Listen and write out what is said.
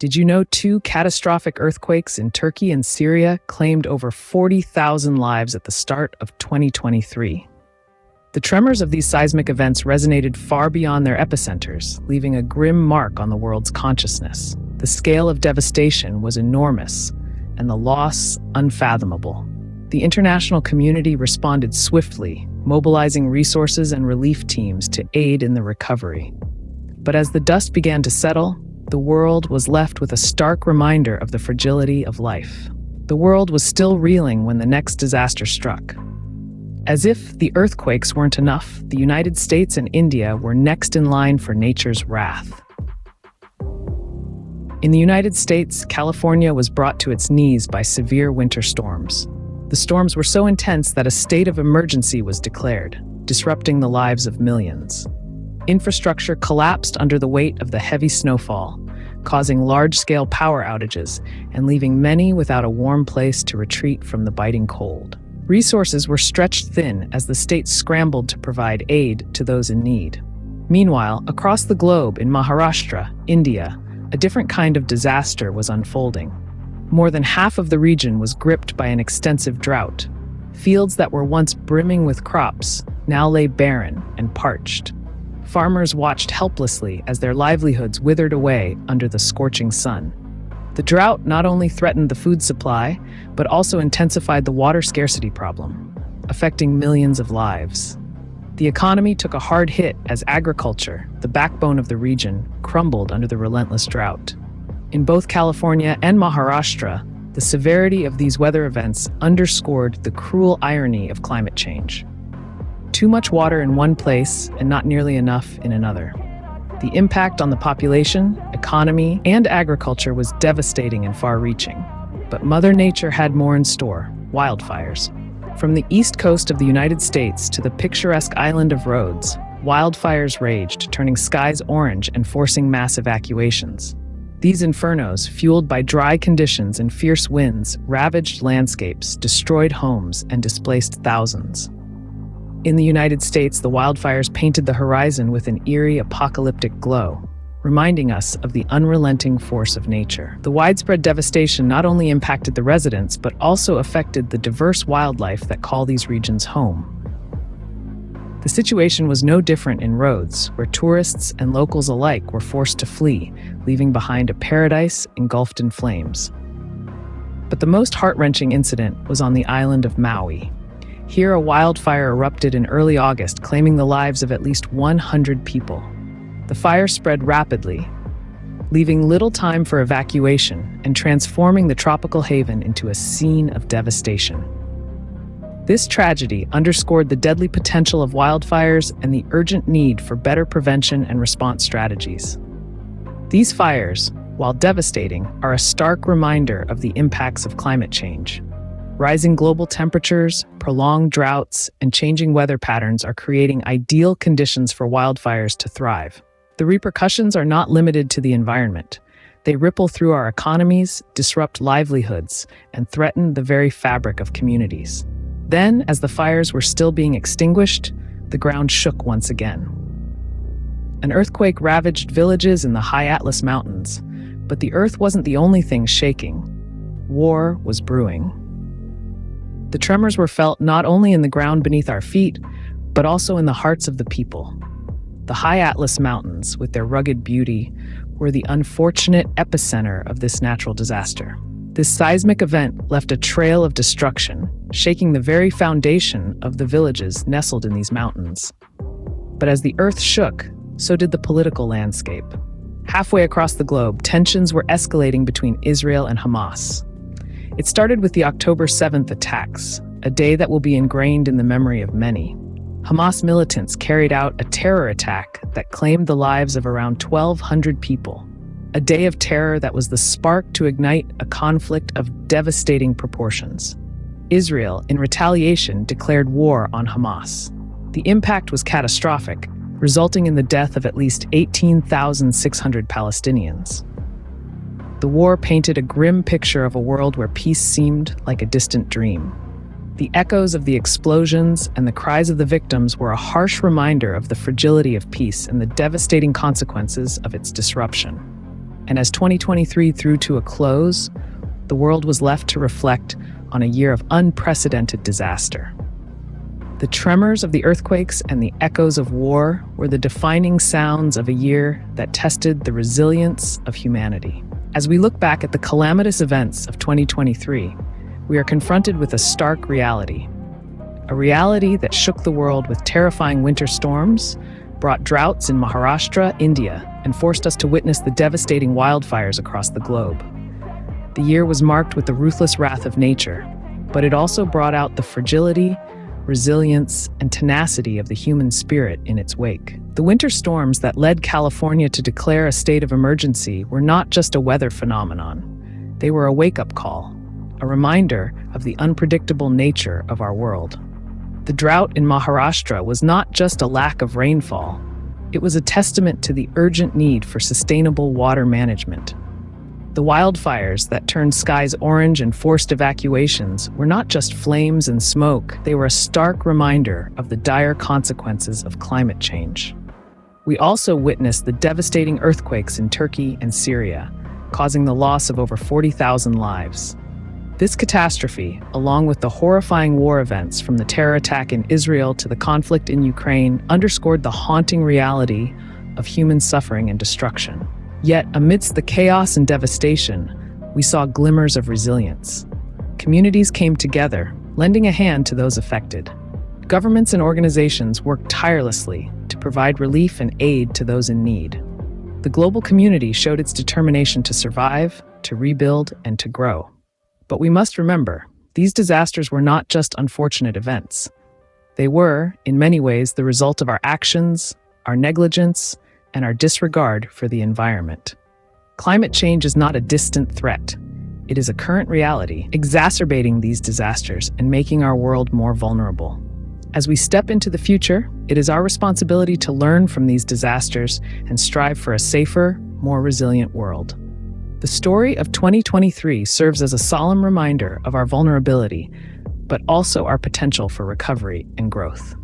Did you know 2 catastrophic earthquakes in Turkey and Syria claimed over 40,000 lives at the start of 2023? The tremors of these seismic events resonated far beyond their epicenters, leaving a grim mark on the world's consciousness. The scale of devastation was enormous, and the loss unfathomable. The international community responded swiftly, mobilizing resources and relief teams to aid in the recovery. But as the dust began to settle, the world was left with a stark reminder of the fragility of life. The world was still reeling when the next disaster struck. As if the earthquakes weren't enough, the United States and India were next in line for nature's wrath. In the United States, California was brought to its knees by severe winter storms. The storms were so intense that a state of emergency was declared, disrupting the lives of millions. Infrastructure collapsed under the weight of the heavy snowfall, causing large-scale power outages and leaving many without a warm place to retreat from the biting cold. Resources were stretched thin as the state scrambled to provide aid to those in need. Meanwhile, across the globe in Maharashtra, India, a different kind of disaster was unfolding. More than half of the region was gripped by an extensive drought. Fields that were once brimming with crops now lay barren and parched. Farmers watched helplessly as their livelihoods withered away under the scorching sun. The drought not only threatened the food supply, but also intensified the water scarcity problem, affecting millions of lives. The economy took a hard hit as agriculture, the backbone of the region, crumbled under the relentless drought. In both California and Maharashtra, the severity of these weather events underscored the cruel irony of climate change. Too much water in one place and not nearly enough in another. The impact on the population, economy, and agriculture was devastating and far-reaching. But Mother Nature had more in store: wildfires. From the east coast of the United States to the picturesque island of Rhodes, wildfires raged, turning skies orange and forcing mass evacuations. These infernos, fueled by dry conditions and fierce winds, ravaged landscapes, destroyed homes, and displaced thousands. In the United States, the wildfires painted the horizon with an eerie, apocalyptic glow, reminding us of the unrelenting force of nature. The widespread devastation not only impacted the residents, but also affected the diverse wildlife that call these regions home. The situation was no different in Rhodes, where tourists and locals alike were forced to flee, leaving behind a paradise engulfed in flames. But the most heart-wrenching incident was on the island of Maui. Here, a wildfire erupted in early August, claiming the lives of at least 100 people. The fire spread rapidly, leaving little time for evacuation and transforming the tropical haven into a scene of devastation. This tragedy underscored the deadly potential of wildfires and the urgent need for better prevention and response strategies. These fires, while devastating, are a stark reminder of the impacts of climate change. Rising global temperatures, prolonged droughts, and changing weather patterns are creating ideal conditions for wildfires to thrive. The repercussions are not limited to the environment. They ripple through our economies, disrupt livelihoods, and threaten the very fabric of communities. Then, as the fires were still being extinguished, the ground shook once again. An earthquake ravaged villages in the high Atlas Mountains, but the earth wasn't the only thing shaking. War was brewing. The tremors were felt not only in the ground beneath our feet, but also in the hearts of the people. The high Atlas Mountains, with their rugged beauty, were the unfortunate epicenter of this natural disaster. This seismic event left a trail of destruction, shaking the very foundation of the villages nestled in these mountains. But as the earth shook, so did the political landscape. Halfway across the globe, tensions were escalating between Israel and Hamas. It started with the October 7th attacks, a day that will be ingrained in the memory of many. Hamas militants carried out a terror attack that claimed the lives of around 1,200 people, a day of terror that was the spark to ignite a conflict of devastating proportions. Israel, in retaliation, declared war on Hamas. The impact was catastrophic, resulting in the death of at least 18,600 Palestinians. The war painted a grim picture of a world where peace seemed like a distant dream. The echoes of the explosions and the cries of the victims were a harsh reminder of the fragility of peace and the devastating consequences of its disruption. And as 2023 drew to a close, the world was left to reflect on a year of unprecedented disaster. The tremors of the earthquakes and the echoes of war were the defining sounds of a year that tested the resilience of humanity. As we look back at the calamitous events of 2023, we are confronted with a stark reality. A reality that shook the world with terrifying winter storms, brought droughts in Maharashtra, India, and forced us to witness the devastating wildfires across the globe. The year was marked with the ruthless wrath of nature, but it also brought out the fragility, resilience, and tenacity of the human spirit in its wake. The winter storms that led California to declare a state of emergency were not just a weather phenomenon. They were a wake-up call, a reminder of the unpredictable nature of our world. The drought in Maharashtra was not just a lack of rainfall. It was a testament to the urgent need for sustainable water management. The wildfires that turned skies orange and forced evacuations were not just flames and smoke, they were a stark reminder of the dire consequences of climate change. We also witnessed the devastating earthquakes in Turkey and Syria, causing the loss of over 40,000 lives. This catastrophe, along with the horrifying war events from the terror attack in Israel to the conflict in Ukraine, underscored the haunting reality of human suffering and destruction. Yet, amidst the chaos and devastation, we saw glimmers of resilience. Communities came together, lending a hand to those affected. Governments and organizations worked tirelessly to provide relief and aid to those in need. The global community showed its determination to survive, to rebuild, and to grow. But we must remember, these disasters were not just unfortunate events. They were, in many ways, the result of our actions, our negligence, and our disregard for the environment. Climate change is not a distant threat. It is a current reality, exacerbating these disasters and making our world more vulnerable. As we step into the future, it is our responsibility to learn from these disasters and strive for a safer, more resilient world. The story of 2023 serves as a solemn reminder of our vulnerability, but also our potential for recovery and growth.